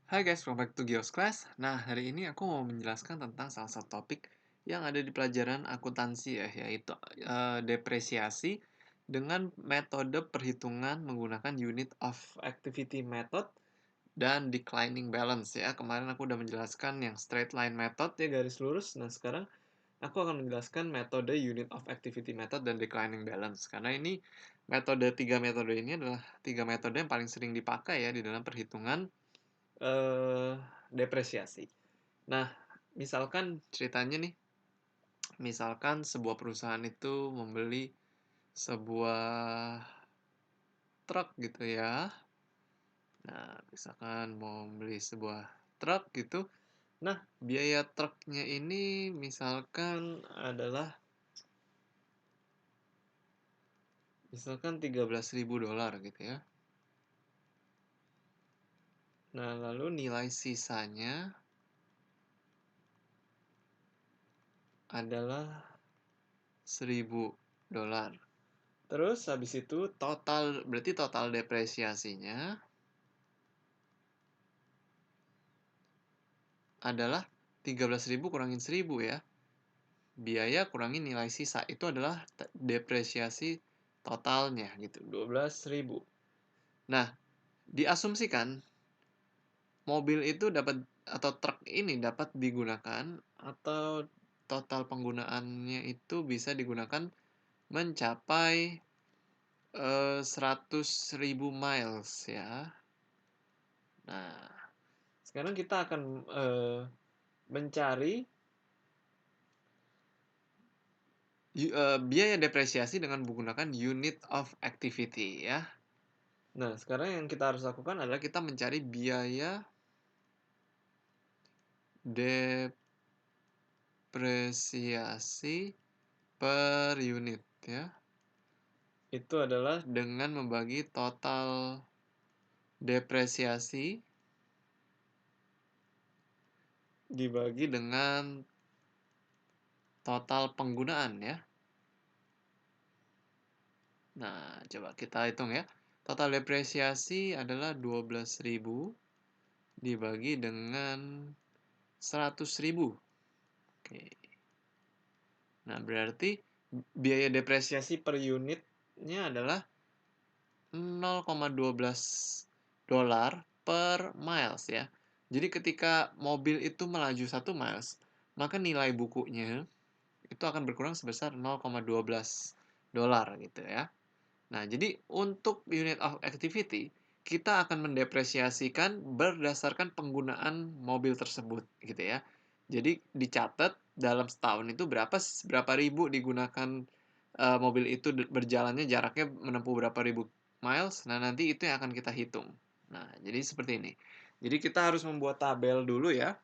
Hai guys, welcome back to Gios Class. Nah, hari ini aku mau menjelaskan tentang salah satu topik yang ada di pelajaran akuntansi ya, yaitu depresiasi dengan metode perhitungan menggunakan unit of activity method dan declining balance ya. Kemarin aku udah menjelaskan yang straight line method ya, garis lurus. Nah, sekarang aku akan menjelaskan metode unit of activity method dan declining balance. Karena ini tiga metode ini adalah tiga metode yang paling sering dipakai ya di dalam perhitungan eh depresiasi. Nah, misalkan ceritanya nih, misalkan sebuah perusahaan itu membeli sebuah truk gitu ya. Nah, misalkan mau beli sebuah truk gitu. Nah, biaya truknya ini misalkan adalah $13.000 gitu ya. Nah, lalu nilai sisanya adalah $1.000. Terus habis itu berarti total depresiasinya adalah 13.000 kurangin 1.000 ya. Biaya kurangin nilai sisa itu adalah depresiasi totalnya gitu, 12.000. Nah, diasumsikan mobil itu dapat atau truk ini dapat digunakan atau total penggunaannya itu bisa digunakan mencapai 100.000 miles ya. Nah, sekarang kita akan mencari biaya depresiasi dengan menggunakan unit of activity ya. Nah, sekarang yang kita harus lakukan adalah kita mencari biaya depresiasi per unit ya. Itu adalah dengan membagi total depresiasi dibagi dengan total penggunaan ya. Nah, coba kita hitung ya. Total depresiasi adalah 12.000 dibagi dengan 100.000. Oke. Nah, berarti biaya depresiasi per unitnya adalah 0,12 dolar per miles ya. Jadi ketika mobil itu melaju 1 miles, maka nilai bukunya itu akan berkurang sebesar 0,12 dolar gitu ya. Nah, jadi untuk unit of activity, kita akan mendepresiasikan berdasarkan penggunaan mobil tersebut gitu ya. Jadi dicatat dalam setahun itu berapa ribu digunakan mobil itu berjalannya jaraknya menempuh berapa ribu miles. Nah, nanti itu yang akan kita hitung. Nah, jadi seperti ini. Jadi kita harus membuat tabel dulu ya.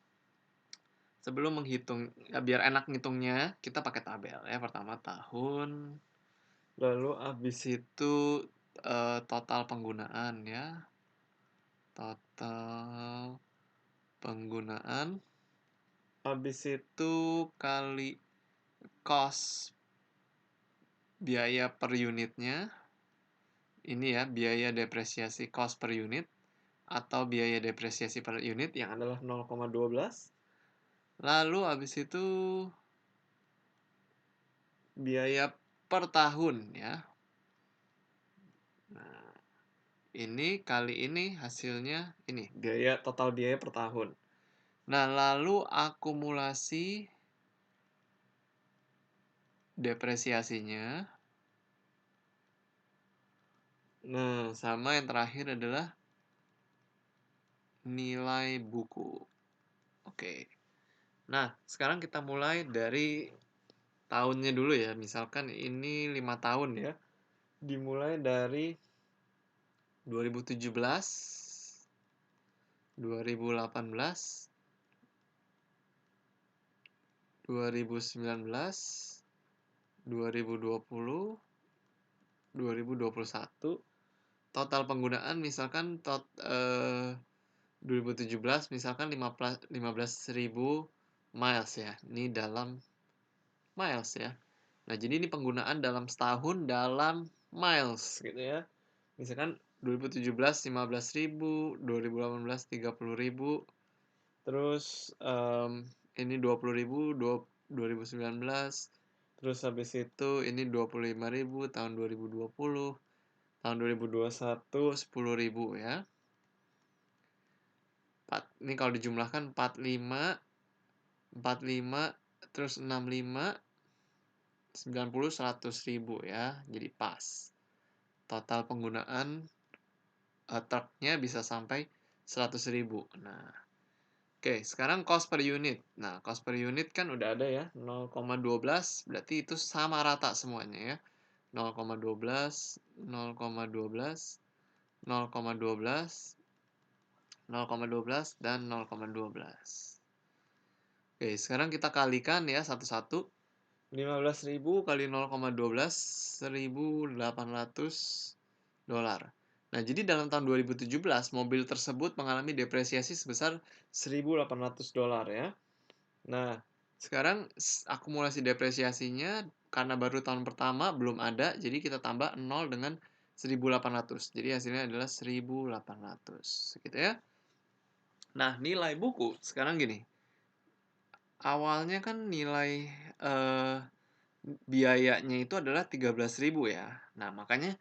Sebelum menghitung, ya biar enak ngitungnya, kita pakai tabel ya. Pertama tahun, lalu habis itu total penggunaan ya. Total penggunaan. Habis itu kali cost biaya per unitnya. Ini ya, biaya depresiasi cost per unit atau biaya depresiasi per unit yang adalah 0,12. Lalu habis itu biaya per tahun ya. Nah, ini kali ini hasilnya ini total biaya per tahun. Nah, lalu akumulasi depresiasinya. Nah, sama yang terakhir adalah nilai buku. Oke. Nah, sekarang kita mulai dari tahunnya dulu ya. Misalkan ini 5 tahun ya. Dimulai dari 2017, 2018, 2019, 2020, 2021. Total penggunaan misalkan 2017 misalkan 15.000 miles ya. Ini dalam miles ya. Nah, jadi ini penggunaan dalam setahun dalam miles gitu ya. Misalkan 2017 15.000, 2018 30.000, terus ini 20.000, 2019, terus habis itu ini 25.000 tahun 2020, tahun 2021 10.000 ya. Ini kalau dijumlahkan 45, 45, terus 65, 90, 100.000 ya. Jadi pas. Total penggunaan truknya bisa sampai 100.000. Nah, oke, sekarang cost per unit. Nah, cost per unit kan udah ada ya, 0,12, berarti itu sama rata semuanya ya. 0,12, 0,12, 0,12, 0,12, dan 0,12. Oke, sekarang kita kalikan ya satu-satu. 15.000 kali 0,12, 1.800 dolar. Nah, jadi dalam tahun 2017, mobil tersebut mengalami depresiasi sebesar 1.800 dolar ya. Nah, sekarang akumulasi depresiasinya karena baru tahun pertama belum ada, jadi kita tambah 0 dengan 1.800. Jadi hasilnya adalah 1.800, gitu ya. Nah, nilai buku sekarang gini. Awalnya kan nilai biayanya itu adalah 13.000 ya. Nah, makanya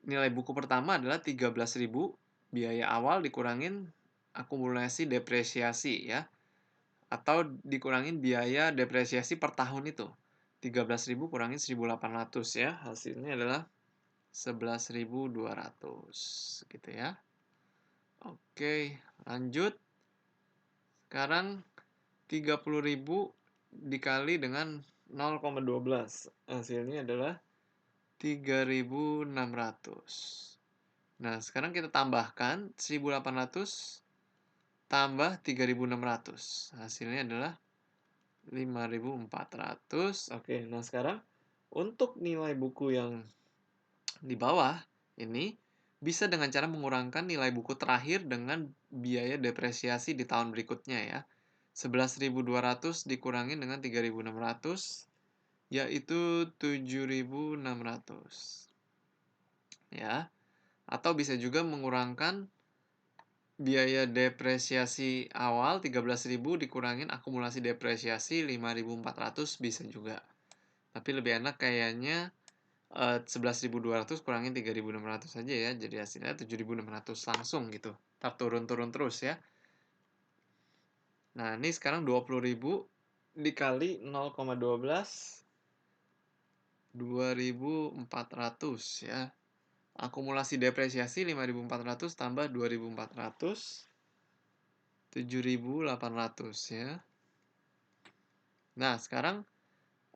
nilai buku pertama adalah 13.000 biaya awal dikurangin akumulasi depresiasi ya. Atau dikurangin biaya depresiasi per tahun itu. 13.000 kurangin 1.800 ya. Hasilnya adalah 11.200 gitu ya. Oke, lanjut. Sekarang 30.000 dikali dengan 0,12. Hasilnya adalah 3.600. Nah, sekarang kita tambahkan 1.800 tambah 3.600. Hasilnya adalah 5.400. Oke, nah sekarang untuk nilai buku yang di bawah ini bisa dengan cara mengurangkan nilai buku terakhir dengan biaya depresiasi di tahun berikutnya ya. 11.200 dikurangin dengan 3.600 yaitu 7.600. Ya. Atau bisa juga mengurangkan biaya depresiasi awal 13.000 dikurangin akumulasi depresiasi 5.400 bisa juga. Tapi lebih enak kayaknya 11.200 kurangin 3.600 saja ya. Jadi hasilnya 7.600 langsung gitu. Ntar turun-turun terus ya. Nah, ini sekarang 20.000 dikali 0,12 2.400 ya. Akumulasi depresiasi 5.400 tambah 2.400 7.800 ya. Nah, sekarang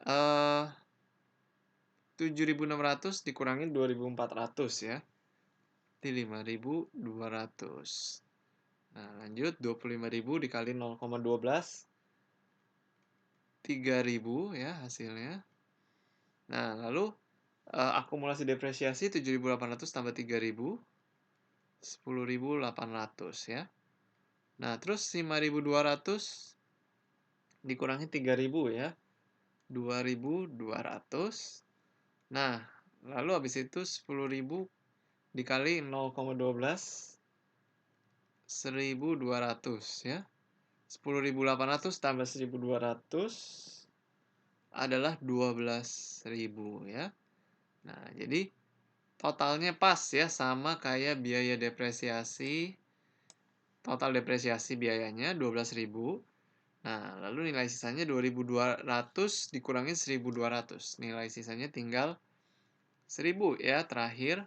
7.600 dikurangin 2.400 ya. Itu 5.200. Nah, lanjut 25.000 dikali 0,12 3.000 ya hasilnya. Nah, lalu akumulasi depresiasi 7.800 tambah 3.000 10.800 ya. Nah, terus 5.200 dikurangi 3.000 ya. 2.200. Nah, lalu habis itu 10.000 dikali 0,12 1.200 ya. 10.800 tambah 1.200 adalah 12.000 ya. Nah, jadi totalnya pas ya sama kayak biaya depresiasi. Total depresiasi biayanya 12.000. Nah, lalu nilai sisanya 2.200 dikurangin 1.200. Nilai sisanya tinggal 1.000 ya terakhir.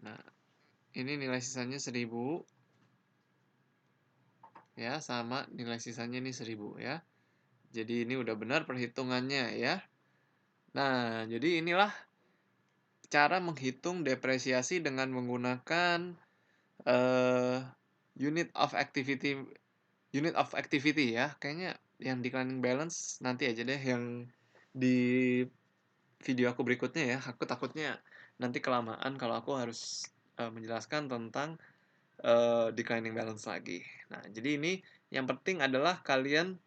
Nah, ini nilai sisanya 1.000 ya sama nilai sisanya ini 1.000 ya. Jadi ini udah benar perhitungannya ya. Nah, jadi inilah cara menghitung depresiasi dengan menggunakan unit of activity ya. Kayaknya yang declining balance nanti aja deh yang di video aku berikutnya ya. Aku takutnya nanti kelamaan kalau aku harus menjelaskan tentang declining balance lagi. Nah, jadi ini yang penting adalah kalian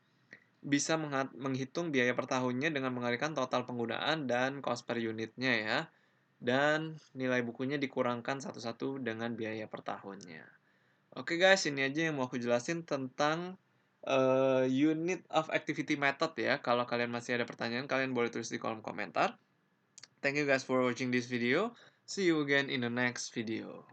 bisa menghitung biaya per tahunnya dengan mengalihkan total penggunaan dan cost per unitnya ya. dan nilai bukunya dikurangkan satu-satu dengan biaya per tahunnya. Oke guys, ini aja yang mau aku jelasin tentang unit of activity method ya. Kalau kalian masih ada pertanyaan, kalian boleh tulis di kolom komentar. Thank you guys for watching this video. See you again in the next video.